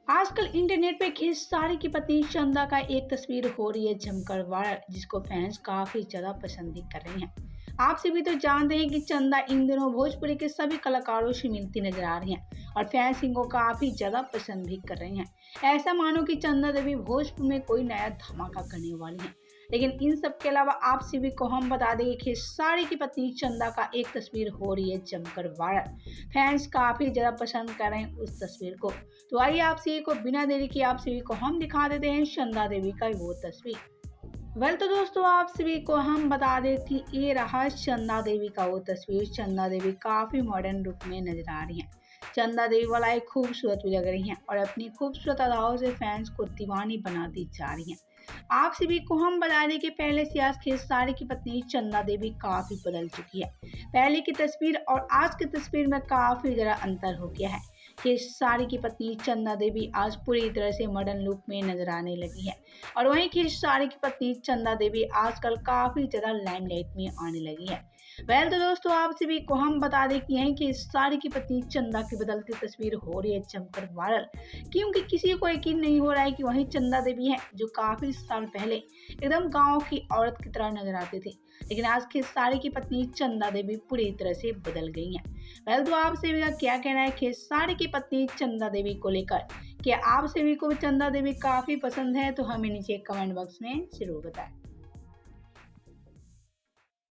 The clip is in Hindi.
आजकल इंटरनेट पे खेसारी की पत्नी चंदा का एक तस्वीर हो रही है जमकर वायरल, जिसको फैंस काफी ज्यादा पसंद भी कर रहे हैं। आप सभी तो जानते हैं कि चंदा इन दिनों भोजपुरी के सभी कलाकारों से मिलती नजर आ रही हैं और फैंस इनको काफी ज्यादा पसंद भी कर रहे हैं। ऐसा मानो कि चंदा देवी भोजपुर में कोई नया धमाका करने वाली हैं। लेकिन इन सब के अलावा आप सभी को हम बता दें कि खेसारी की पत्नी चंदा का एक तस्वीर हो रही है जमकर वायरल। फैंस काफी ज्यादा पसंद कर रहे हैं उस तस्वीर को। तो आइए आप सभी को बिना देरी के आप सभी को हम दिखा देते हैं चंदा देवी का वो तस्वीर। तो दोस्तों आप सभी को हम बता दें कि ये रहा चंदा देवी का वो तस्वीर। चंदा देवी काफी मॉडर्न लुक में नजर आ रही हैं। चंदा देवी वाला एक खूबसूरत भी लग रही हैं और अपनी खूबसूरत अदाओं से फैंस को दीवानी बनाती जा रही हैं। आप सभी को हम बता दें कि पहले से आज खेसारी की पत्नी चंदा देवी काफी बदल चुकी है। पहले की तस्वीर और आज की तस्वीर में काफी जरा अंतर हो गया है। खेसारी की पत्नी चंदा देवी आज पूरी तरह से मॉडर्न लुक में नजर आने लगी है और वहीं खेसारी की पत्नी चंदा देवी आजकल काफी ज्यादा लाइमलाइट में आने लगी है। तो दोस्तों आप सभी को हम बता दें कि यहीं खेसारी की पत्नी चंदा की बदलती तस्वीर हो रही है जमकर वायरल, क्योंकि किसी को यकीन नहीं हो रहा है कि वहीं चंदा देवी है जो काफी साल पहले एकदम गाँव की औरत की तरह नजर आती थी, लेकिन आज खेसारी की पत्नी चंदा देवी पूरी तरह से बदल गई है। तो आप सभी का क्या कहना है खेसारी की पत्नी चंदा देवी को लेकर? क्या आप सभी को चंदा देवी काफी पसंद है? तो हमें नीचे कमेंट बॉक्स में जरूर बताएं।